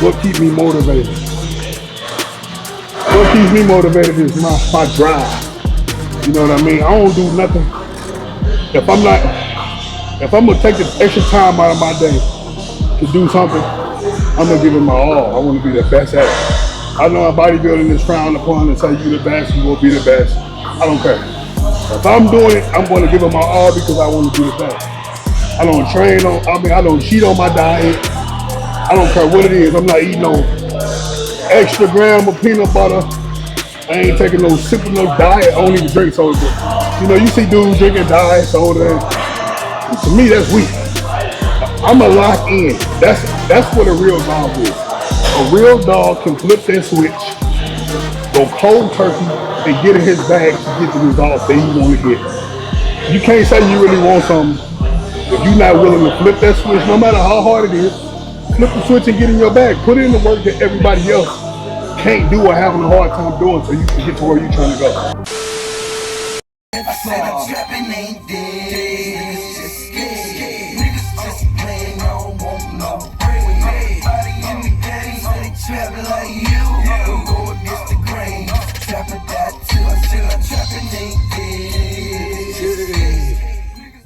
what keeps me motivated? What keeps me motivated is my drive. You know what I mean? I don't do nothing. If I'm gonna take the extra time out of my day to do something, I'm gonna give it my all. I wanna be the best at it. I know bodybuilding is frowned upon and say you the best, you will be the best. I don't care. If I'm doing it, I'm gonna give it my all because I wanna be the best. I don't I don't cheat on my diet. I don't care what it is. I'm not eating no extra gram of peanut butter. I ain't taking no sipping no diet. I don't even drink soda. You know, you see dudes drinking diet soda. To me, that's weak. I'm a lock in. That's what a real dog is. A real dog can flip that switch, go cold turkey, and get in his bag to get the results that he want to get. You can't say you really want something if you're not willing to flip that switch, no matter how hard it is. Flip the switch and get in your bag. Put in the work that everybody else can't do or having a hard time doing so you can get to where you're trying to go. I said I'm trapping ain't dead. Niggas just scared. Niggas just playing, I don't want no bread. Everybody in the game say they trapping like you. Don't go against the grain. Trapping that too. I said I'm trapping ain't dead.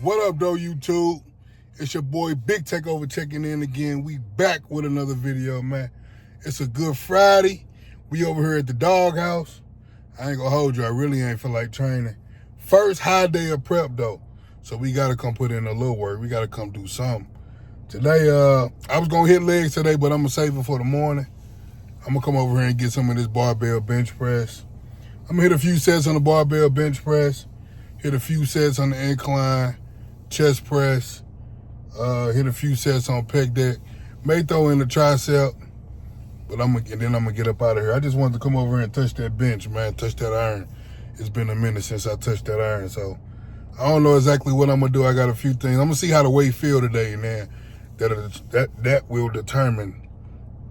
What up, though, YouTube? It's your boy Big Takeover checking in again. We back with another video, man. It's a good Friday. We over here at the doghouse. I ain't gonna hold you. I really ain't feel like training. First high day of prep, though. So we got to come put in a little work. We got to come do something. Today, I was going to hit legs today, but I'm going to save it for the morning. I'm going to come over here and get some of this barbell bench press. I'm going to hit a few sets on the barbell bench press. Hit a few sets on the incline, chest press. Hit a few sets on pec deck. May throw in the tricep. But then I'm going to get up out of here. I just wanted to come over here and touch that bench, man. Touch that iron. It's been a minute since I touched that iron, so I don't know exactly what I'm gonna do. I got a few things. I'm gonna see how the weight feel today, and then that will determine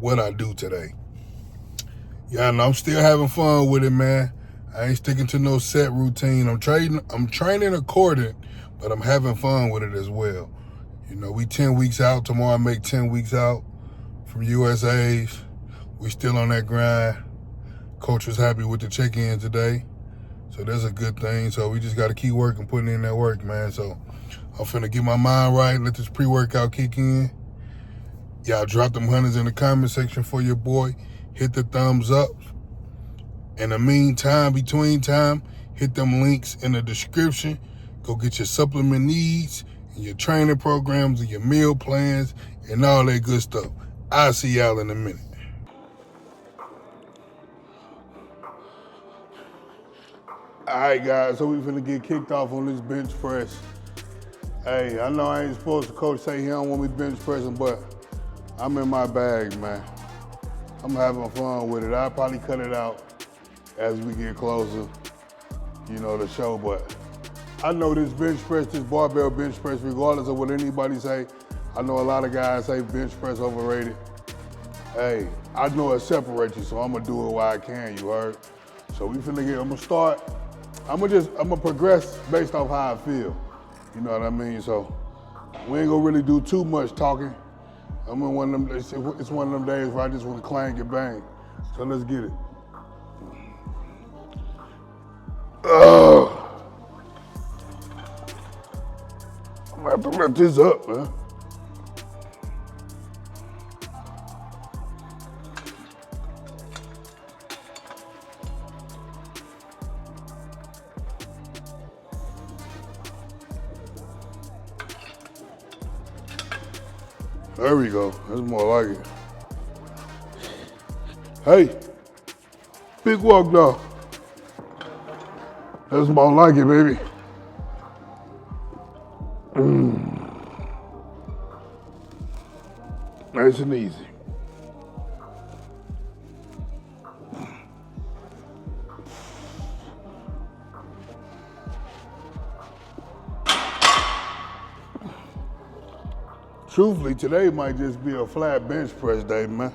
what I do today. Yeah, and I'm still having fun with it, man. I ain't sticking to no set routine. I'm training according, but I'm having fun with it as well. You know, we 10 weeks out. Tomorrow I make 10 weeks out from USA's. We still on that grind. Coach was happy with the check-in today. So that's a good thing. So we just got to keep working, putting in that work, man. So I'm finna get my mind right, let this pre-workout kick in. Y'all drop them hundreds in the comment section for your boy. Hit the thumbs up. In the meantime, between time, hit them links in the description. Go get your supplement needs and your training programs and your meal plans and all that good stuff. I'll see y'all in a minute. All right, guys, so we finna get kicked off on this bench press. Hey, I know I ain't supposed to, coach say he don't want me bench pressing, but I'm in my bag, man. I'm having fun with it. I'll probably cut it out as we get closer, you know, the show, but I know this bench press, this barbell bench press, regardless of what anybody say, I know a lot of guys say bench press overrated. Hey, I know it separates you, so I'm gonna do it while I can, you heard? So we finna I'm gonna start. I'm gonna progress based off how I feel. You know what I mean? So we ain't gonna really do too much talking. I'm in one of them, it's one of them days where I just wanna clang and bang. So let's get it. I'm gonna have to wrap this up, man. There we go. That's more like it. Hey, big walk though. That's more like it, baby. Nice and easy. Truthfully, today might just be a flat bench press day, man.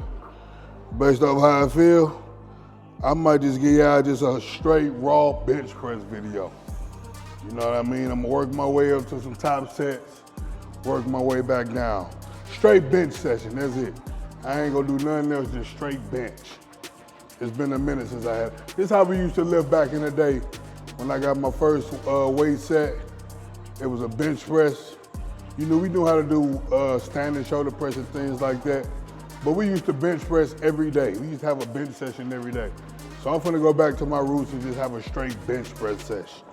Based off how I feel, I might just give y'all just a straight raw bench press video. You know what I mean? I'm gonna work my way up to some top sets, work my way back down. Straight bench session, that's it. I ain't gonna do nothing else, just straight bench. It's been a minute since I had. This is how we used to lift back in the day. When I got my first weight set, it was a bench press. You know, we knew how to do standing shoulder press and things like that. But we used to bench press every day. We used to have a bench session every day. So I'm gonna go back to my roots and just have a straight bench press session.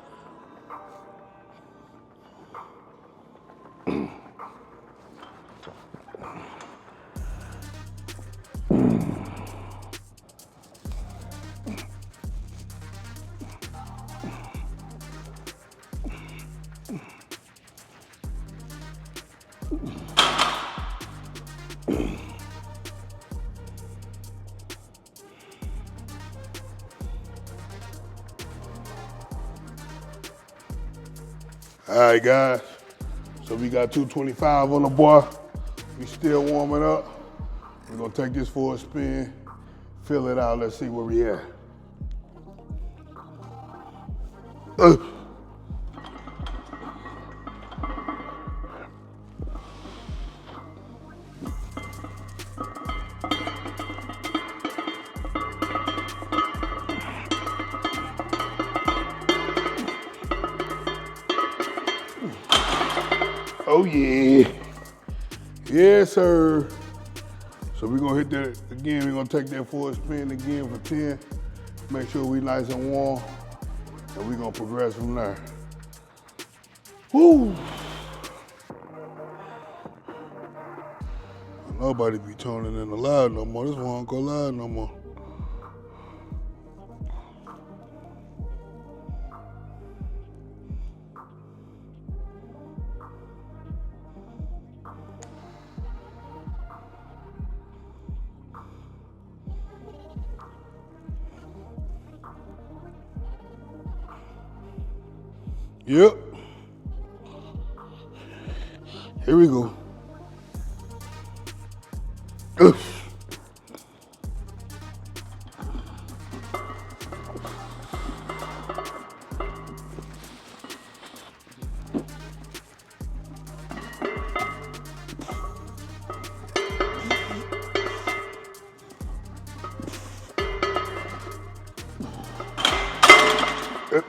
All right, guys. So we got 225 on the bar. We still warming up. We're gonna take this for a spin, fill it out. Let's see where we at. Oh yeah. Yes, sir. So we're gonna hit that again. We're gonna take that for a spin again for 10. Make sure we nice and warm. And we're gonna progress from there. Woo! Nobody be turning in the live no more. This one don't go live no more. Yep. Here we go.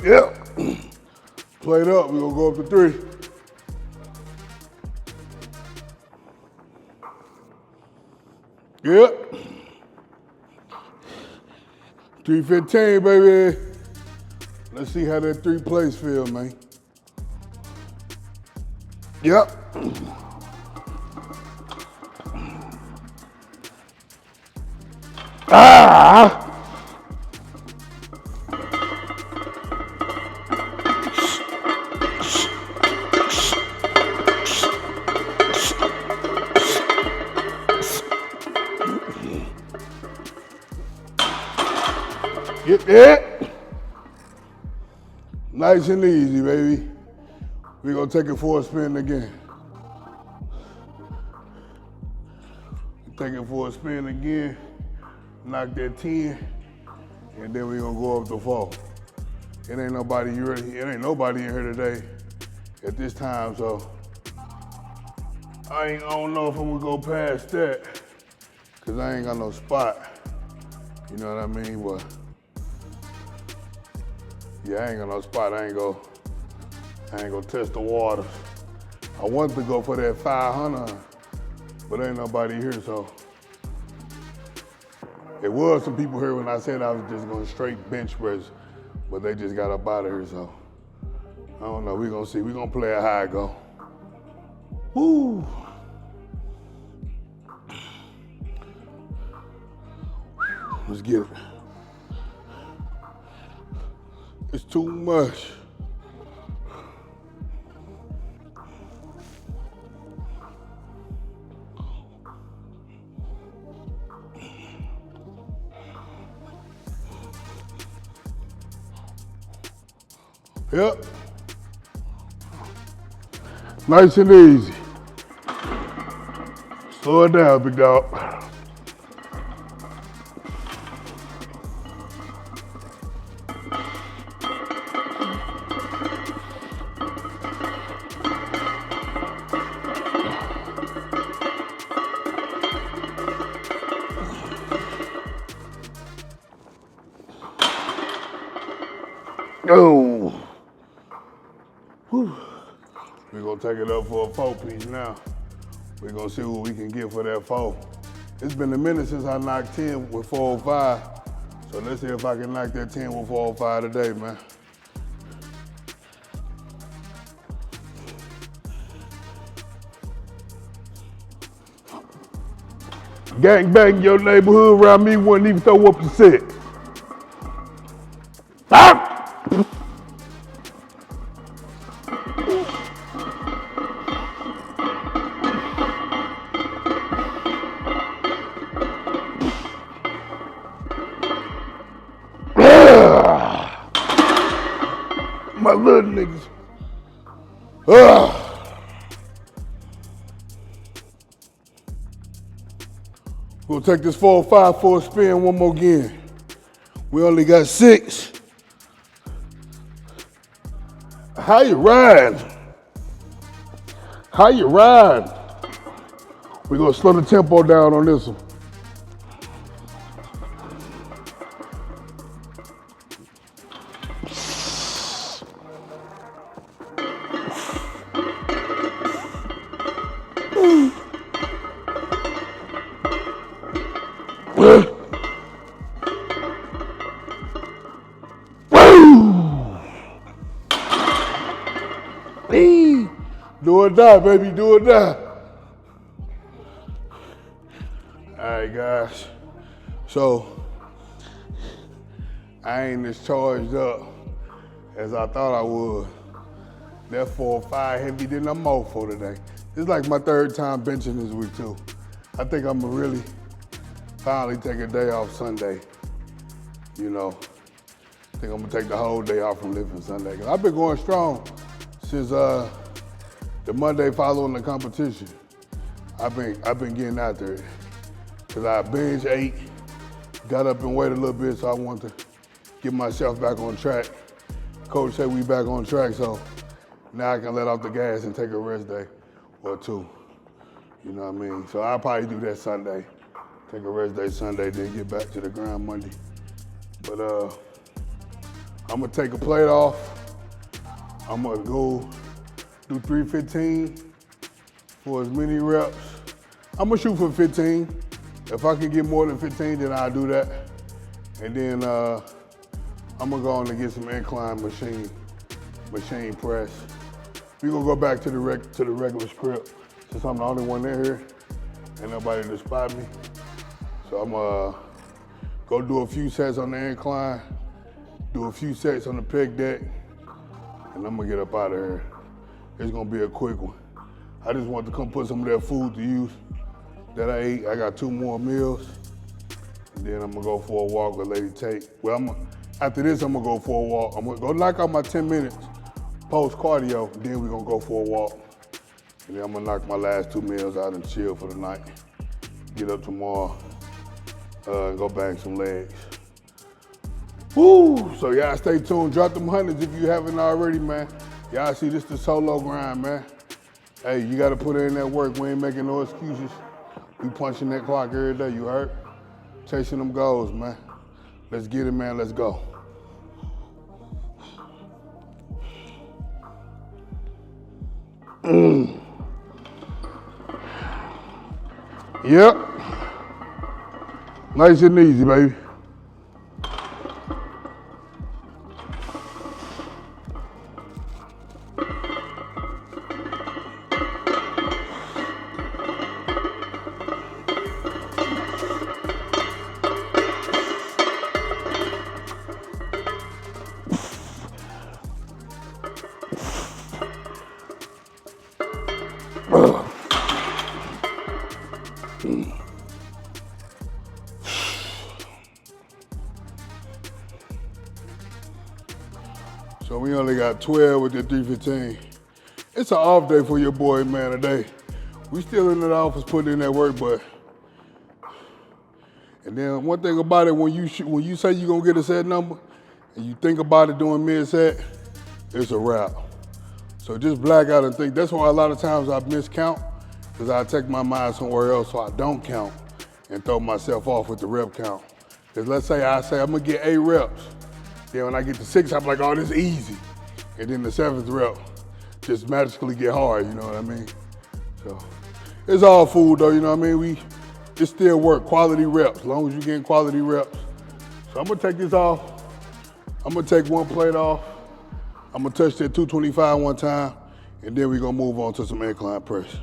Yep. Plate up, we're gonna go up to 3. Yep. 315, baby. Let's see how that 3 plates feel, man. Yep. Ah! Get that. Nice and easy, baby. We're gonna take it for a spin again. Take it for a spin again. Knock that 10, and then we're gonna go up to 4. It ain't nobody in here today at this time, so I don't know if I'm gonna go past that, cause I ain't got no spot. You know what I mean? But yeah, I ain't got no spot. I ain't gonna test the waters. I wanted to go for that 500, but ain't nobody here, so. There was some people here when I said I was just going straight bench press, but they just got up out of here, so. I don't know, we gonna see. We gonna play it how it go. Woo! Let's get it. It's too much. Yep. Nice and easy. Slow it down, big dog. Oh. Whew. We're gonna take it up for a 4-piece now. We're gonna see what we can get for that 4. It's been a minute since I knocked 10 with 405. So let's see if I can knock that 10 with 405 today, man. Gang bang your neighborhood around me wouldn't even throw up the set. Stop! My little niggas. We'll take this 405 for a spin one more again. We only got 6. How you ride? How you ride? We're gonna slow the tempo down on this one. Do or die, baby, do or die. All right, guys. So, I ain't as charged up as I thought I would. That 405 heavy than I'm more for today. This is like my 3rd time benching this week too. I think I'm gonna really finally take a day off Sunday. You know, I think I'm gonna take the whole day off from lifting Sunday. Cause I've been going strong since the Monday following the competition. I've been getting after it. Cause I binge ate, got up and weighed a little bit, so I wanted to get myself back on track. Coach said we back on track, so now I can let off the gas and take a rest day or 2. You know what I mean? So I'll probably do that Sunday. Take a rest day Sunday, then get back to the grind Monday. But I'm gonna take a plate off. I'm gonna go do 315 for as many reps. I'm gonna shoot for 15. If I can get more than 15, then I'll do that. And then I'm gonna go on and get some incline machine press. We gonna go back to the regular script since I'm the only one in here. Ain't nobody to spot me. So I'm go do a few sets on the incline, do a few sets on the pec deck, and I'm gonna get up out of here. It's gonna be a quick one. I just want to come put some of that food to use that I ate. I got 2 more meals, and then I'm gonna go for a walk with Lady Tate. Well, after this, I'm gonna go for a walk. I'm gonna go knock out my 10 minutes post cardio, then we're gonna go for a walk. And then I'm gonna knock my last 2 meals out and chill for the night. Get up tomorrow and go bang some legs. Woo! So y'all stay tuned. Drop them hundreds if you haven't already, man. Y'all see this the solo grind, man. Hey, you gotta put in that work. We ain't making no excuses. We punching that clock every day, you heard? Chasing them goals, man. Let's get it, man, let's go. Yep. Nice and easy, baby. So we only got 12 with the 315. It's an off day for your boy, man, today. We still in the office putting in that work, but. And then one thing about it, when you say you're gonna get a set number, and you think about it doing mid-set, it's a wrap. So just black out and think. That's why a lot of times I miscount, because I take my mind somewhere else so I don't count and throw myself off with the rep count. Because let's say I'm gonna get 8 reps. Then when I get to 6, I'm like, oh, this is easy. And then the 7th rep just magically get hard, you know what I mean? So it's all food though, you know what I mean? It still work, quality reps, as long as you're getting quality reps. So I'm gonna take this off. I'm gonna take one plate off. I'm gonna touch that 225 one time, and then we're gonna move on to some incline press.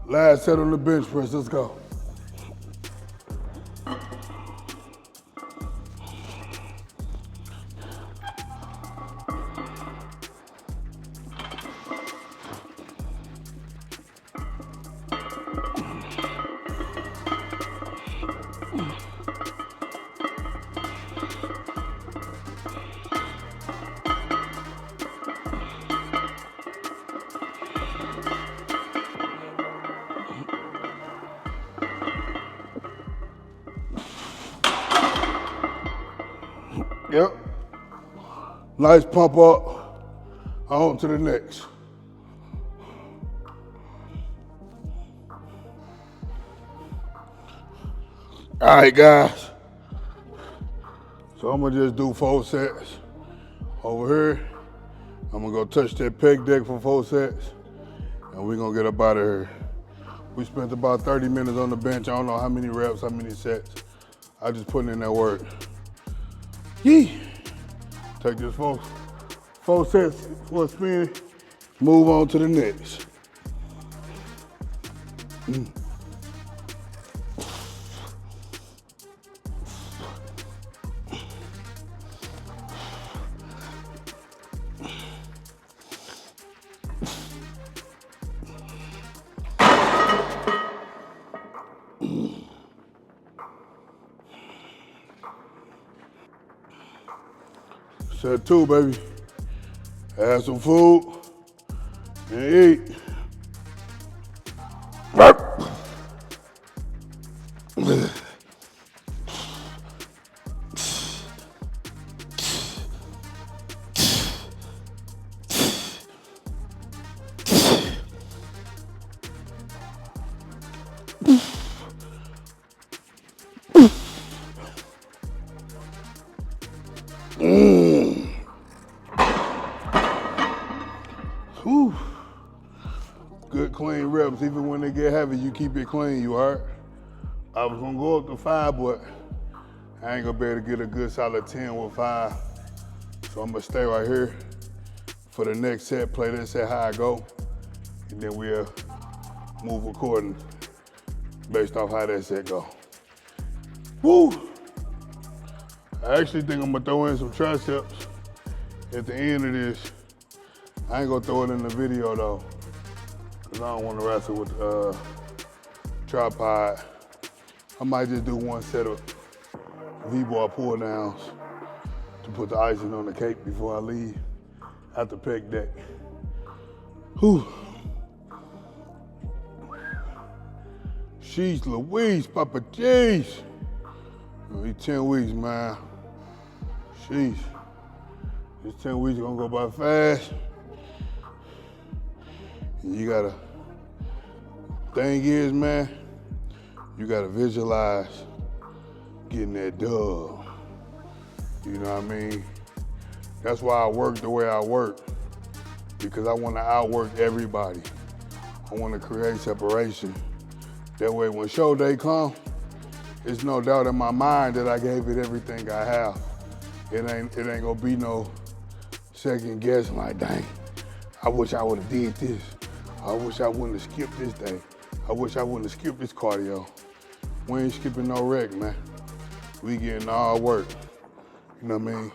Last set on the bench press, let's go. Yep. Nice pump up. On to the next. All right, guys. So I'm gonna just do 4 sets. Over here, I'm gonna go touch that pec deck for 4 sets, and we're gonna get up out of here. We spent about 30 minutes on the bench. I don't know how many reps, how many sets. I just putting in that work. Yee. Take this 4 sets for a spin, move on to the next. Set 2, baby. Have some food and eat. Whew. Good clean reps. Even when they get heavy, you keep it clean, you heard? I was gonna go up to 5, but I ain't gonna be able to get a good solid 10 with 5. So I'm gonna stay right here for the next set, play that set how I go, and then we'll move according based off how that set go. Woo! I actually think I'm gonna throw in some triceps at the end of this. I ain't gonna throw it in the video though, because I don't wanna wrestle with the tripod. I might just do 1 set of V-bar pull downs to put the icing on the cake before I leave at the pec deck. Whew. Sheesh Louise, Papa Jeez. These 10 weeks, man. Sheesh. These 10 weeks gonna go by fast. You gotta, thing is, man, you gotta visualize getting that dub. You know what I mean? That's why I work the way I work, because I wanna outwork everybody. I wanna create separation. That way when show day come, it's no doubt in my mind that I gave it everything I have. It ain't gonna be no second guess like, dang, I wish I would've did this. I wish I wouldn't have skipped this day. I wish I wouldn't have skipped this cardio. We ain't skipping no rec, man. We getting all work. You know what I mean?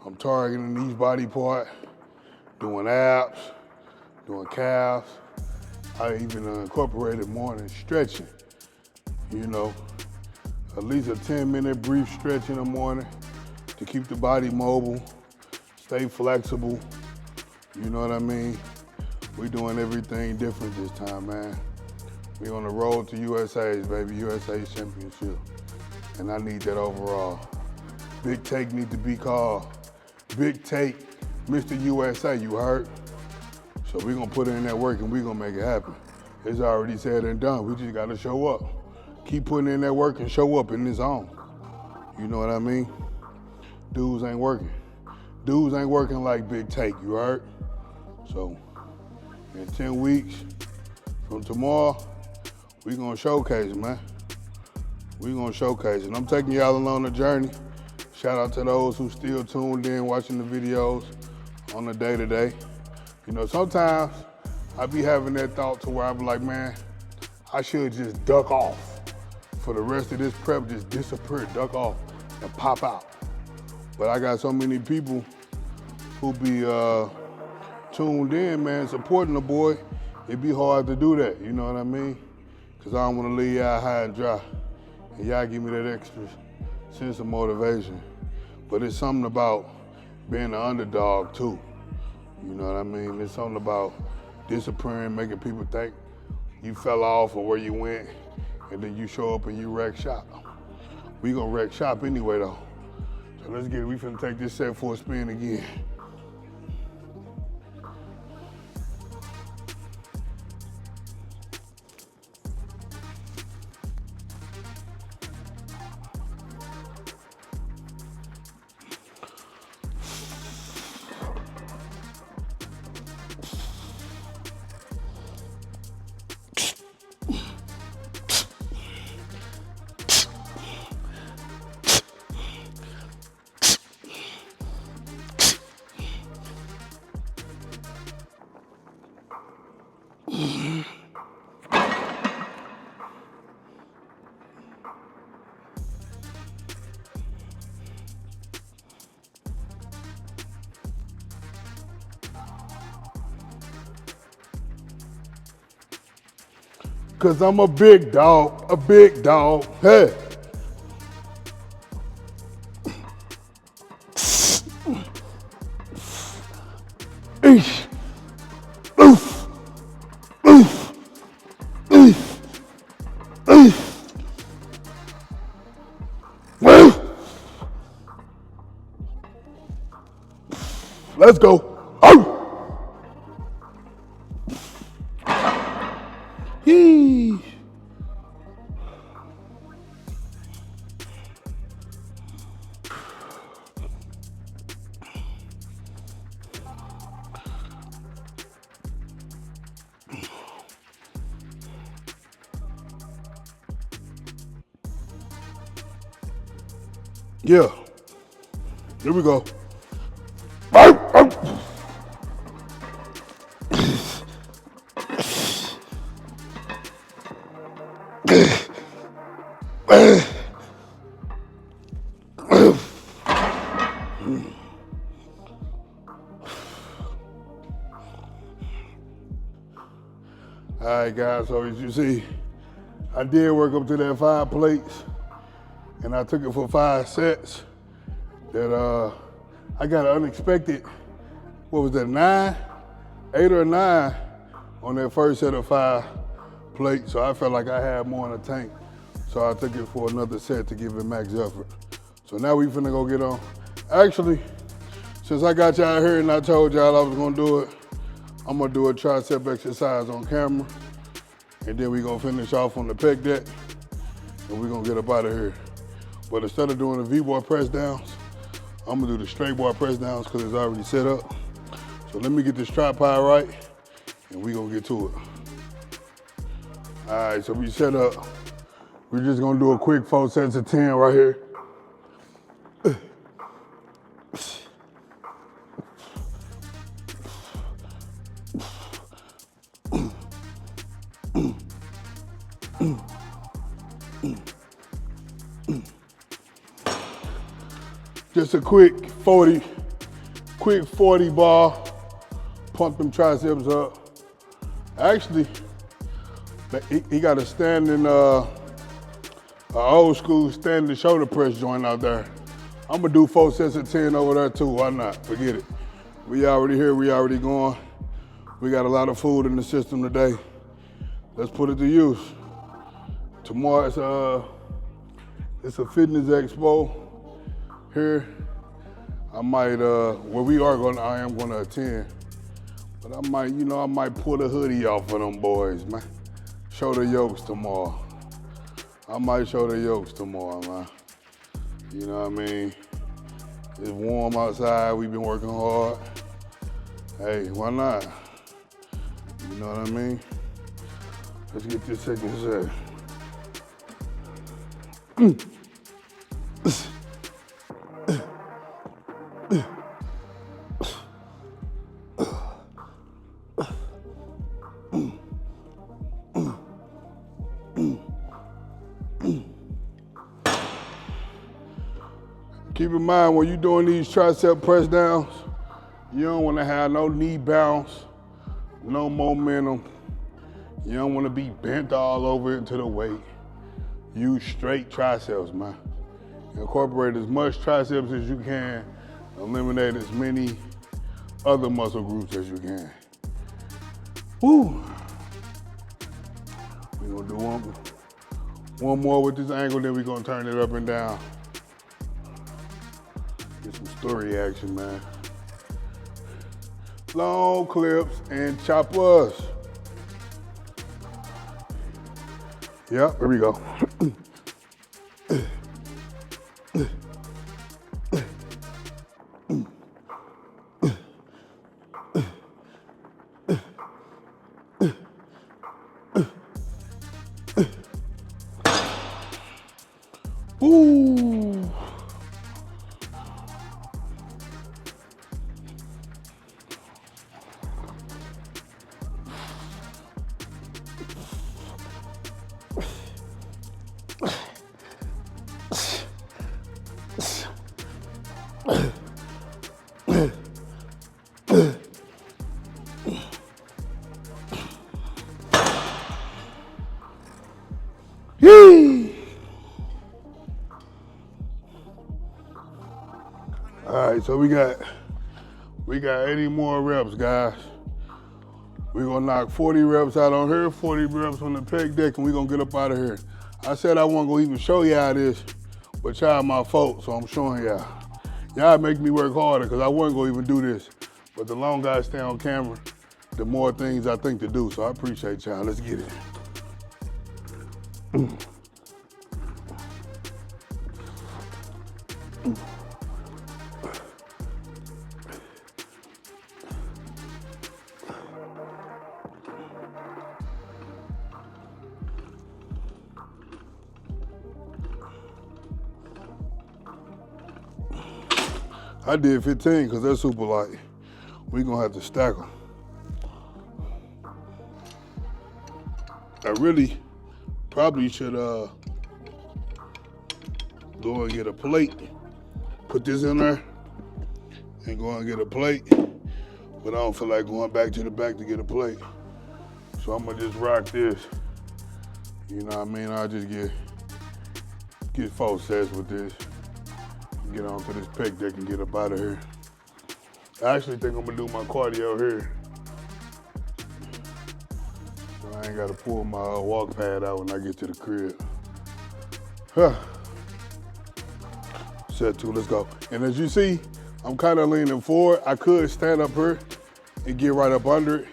I'm targeting each body part, doing abs, doing calves. I even incorporated morning stretching. You know, at least a 10-minute brief stretch in the morning to keep the body mobile, stay flexible. You know what I mean? We doing everything different this time, man. We on the road to USA's, baby, USA's championship. And I need that overall. Big Take need to be called Big Take Mr. USA, you heard? So we gonna put in that work and we gonna make it happen. it's already said and done. We just gotta show up. Keep putting in that work and show up in this zone. You know what I mean? Dudes ain't working. Dudes ain't working like Big Take, you heard? So, in 10 weeks from tomorrow, we gonna showcase, man. We gonna showcase it. I'm taking y'all along the journey. Shout out to those who still tuned in, watching the videos on the day-to-day. You know, sometimes I be having that thought to where I be like, man, I should just duck off. For the rest of this prep, just disappear, duck off, and pop out. But I got so many people who be tuned in, man, supporting the boy. It be hard to do that, you know what I mean? Cause I don't wanna leave y'all high and dry. And y'all give me that extra sense of motivation. But it's something about being an underdog too. You know what I mean? It's something about disappearing, making people think you fell off or where you went, and then you show up and you wreck shop. We gonna wreck shop anyway though. So let's get it. We finna take this set for a spin again. Cause I'm a big dog, hey. Eesh. Oof. Oof. Oof. Oof. Oof. Let's go. Oh. Yee. Yeah. Here we go. All right, guys, so as you see, I did work up to that 5 plates, and I took it for 5 sets. That I got an unexpected, what was that, 8 or 9 on that first set of 5 plates, so I felt like I had more in the tank. So I took it for another set to give it max effort. So now we finna go get on. Actually, since I got y'all here and I told y'all I was gonna do it, I'm gonna do a tricep exercise on camera, and then we gonna finish off on the pec deck, and we gonna get up out of here. But instead of doing the V-bar press downs, I'm gonna do the straight bar press downs because it's already set up. So let me get this tripod right, and we gonna get to it. All right, so we set up. We're just gonna do a quick 4 sets of 10 right here. Just a quick 40 bar, pump them triceps up. Actually, he got a standing, old school standing shoulder press joint out there. I'm gonna do 4 sets of 10 over there too, why not? Forget it. We already here, we already going. We got a lot of food in the system today. Let's put it to use. Tomorrow it's a fitness expo here. I might, I am gonna attend, but I might pull the hoodie off for them boys, man. show the yokes tomorrow. I might show the yokes tomorrow, man. You know what I mean? It's warm outside, we've been working hard. Hey, why not? You know what I mean? Let's get this second set. Keep in mind when you're doing these tricep press downs, you don't want to have no knee bounce, no momentum. You don't want to be bent all over into the weight. Use straight triceps, man. Incorporate as much triceps as you can. Eliminate as many other muscle groups as you can. Woo! We're gonna do one more with this angle, then we're gonna turn it up and down. Get some story action, man. Long clips and choppers. Yep, here we go. Ooh. All right, so we got 80 more reps, guys. We're gonna knock 40 reps out on here, 40 reps on the pec deck, and we're gonna get up out of here. I said I wasn't gonna even show y'all this, but y'all my folks, so I'm showing y'all. Y'all make me work harder, because I wasn't gonna even do this. But the longer I stay on camera, the more things I think to do, so I appreciate y'all. Let's get it. I did 15 because they're super light. We're gonna have to stack them. I really probably should go and get a plate, put this in there, and go and get a plate. But I don't feel like going back to the back to get a plate. So I'm gonna just rock this. You know what I mean? I'll just get 4 sets with this. Get onto this pec deck and get up out of here. I actually think I'm gonna do my cardio here. So I ain't gotta pull my walk pad out when I get to the crib. Set 2, let's go. And as you see, I'm kind of leaning forward. I could stand up here and get right up under it,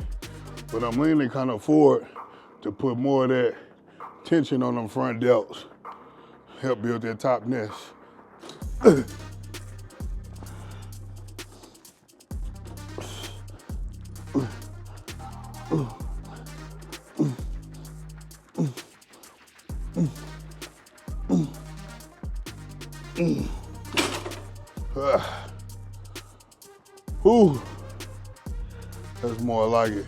but I'm leaning kind of forward to put more of that tension on them front delts. Help build that top nest. Ooh, that's more like it.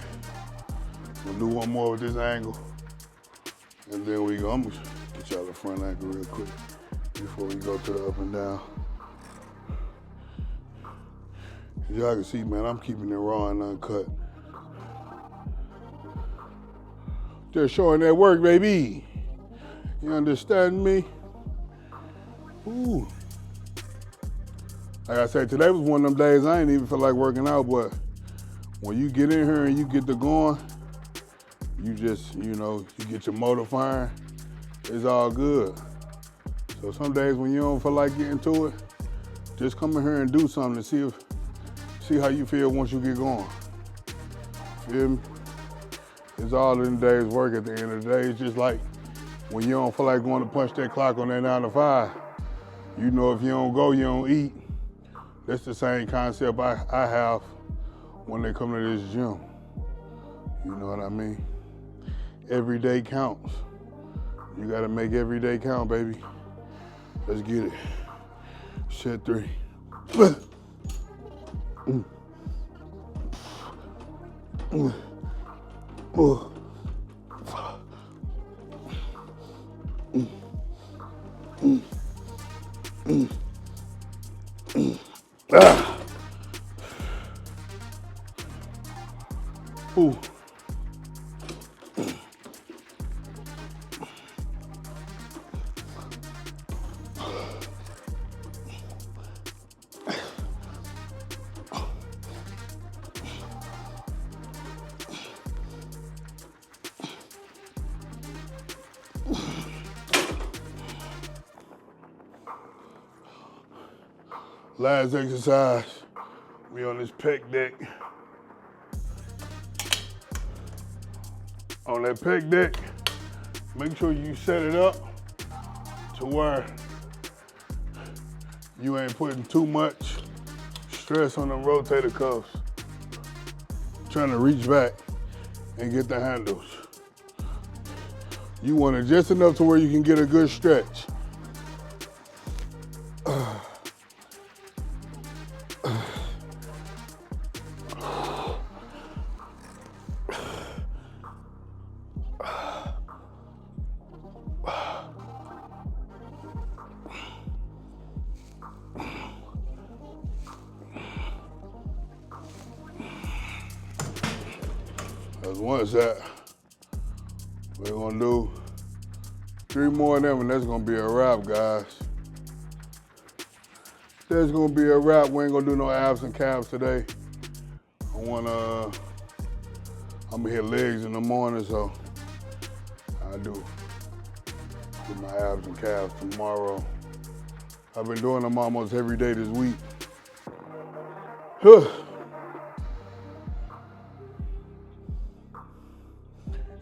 We'll do one more with this angle, and then we go. I'm gonna get y'all the front angle real quick before we go to the up and down. Y'all can see, man, I'm keeping it raw and uncut. Just showing that work, baby. You understand me? Ooh. Like I said, today was one of them days I ain't even feel like working out, but when you get in here and you get to going, you just, you know, you get your motor firing, it's all good. So some days when you don't feel like getting to it, just come in here and do something to see how you feel once you get going. Feel me? It's all in the day's work at the end of the day. It's just like when you don't feel like going to punch that clock on that 9 to 5, you know if you don't go, you don't eat. That's the same concept I have when they come to this gym. You know what I mean? Every day counts. You gotta make every day count, baby. Let's get it. Set 3. Ooh. Last exercise, we on this pec deck. On that pec deck, make sure you set it up to where you ain't putting too much stress on the rotator cuffs. Trying to reach back and get the handles. You want it just enough to where you can get a good stretch. That's one set. We're gonna do 3 more of them and that's gonna be a wrap, guys. That's gonna be a wrap. We ain't gonna do no abs and calves today. I'm gonna hit legs in the morning, so I do my abs and calves tomorrow. I've been doing them almost every day this week.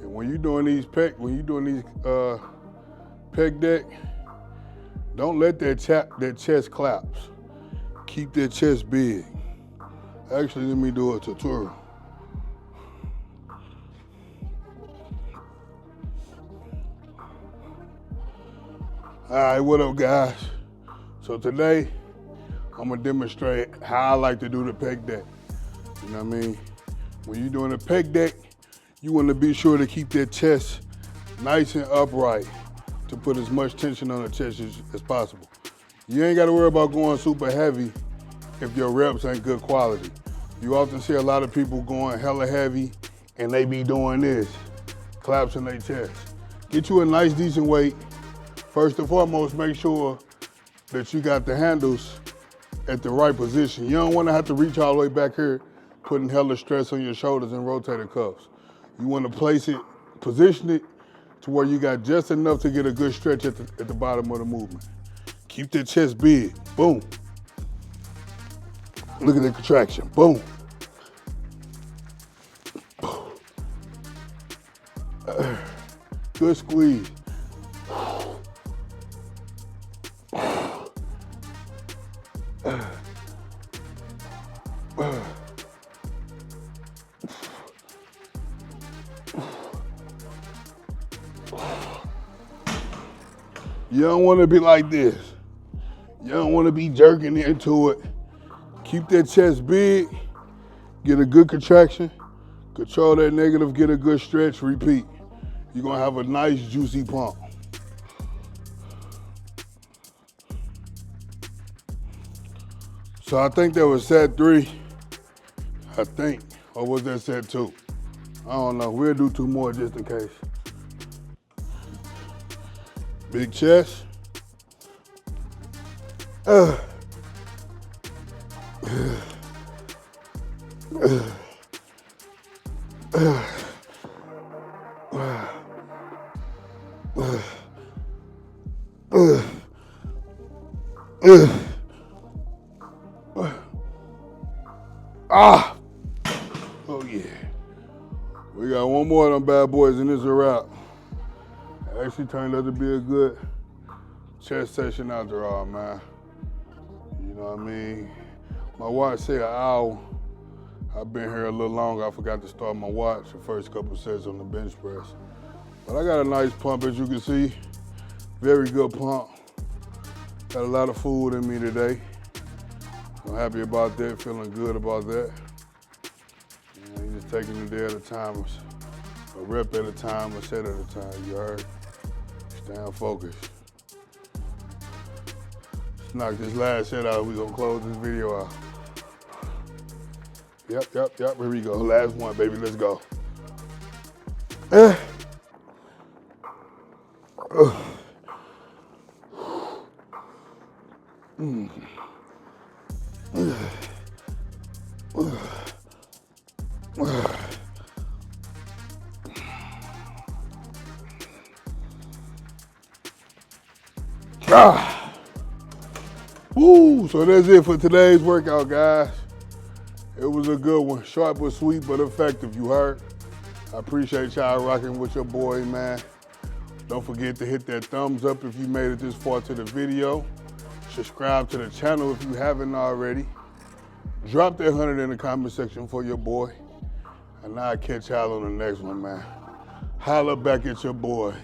When you're doing these pec deck, don't let that chest collapse. Keep that chest big. Actually, let me do a tutorial. All right, what up, guys? So today, I'm gonna demonstrate how I like to do the pec deck. You know what I mean? When you're doing a pec deck, you want to be sure to keep that chest nice and upright to put as much tension on the chest as possible. You ain't got to worry about going super heavy if your reps ain't good quality. You often see a lot of people going hella heavy and they be doing this, collapsing their chest. Get you a nice, decent weight. First and foremost, make sure that you got the handles at the right position. You don't want to have to reach all the way back here, putting hella stress on your shoulders and rotator cuffs. You want to place it, position it to where you got just enough to get a good stretch at the bottom of the movement. Keep that chest big, boom. Look at the contraction, boom. Good squeeze. You don't want to be like this. You don't want to be jerking into it. Keep that chest big, get a good contraction, control that negative, get a good stretch, repeat. You're gonna have a nice juicy pump. So I think that was set 3, I think, or was that set 2? I don't know, we'll do 2 more just in case. Big chest. Oh yeah. We got 1 more of them bad boys and it's a wrap. It actually turned out to be a good chest session after all, man. You know what I mean? My watch say an hour. I've been here a little longer. I forgot to start my watch the first couple sets on the bench press. But I got a nice pump, as you can see. Very good pump. Got a lot of food in me today. I'm happy about that, feeling good about that. You know, just taking it a day at a time, a rep at a time, a set at a time, you heard? Staying focused. Let's knock this last set out. We're gonna close this video out. Yep, here we go. Last one, baby, let's go. Woo! So that's it for today's workout, guys. It was a good one. Short but sweet but effective, you heard? I appreciate y'all rocking with your boy, man. Don't forget to hit that thumbs up if you made it this far to the video. Subscribe to the channel if you haven't already. Drop that 100 in the comment section for your boy. And I'll catch y'all on the next one, man. Holla back at your boy.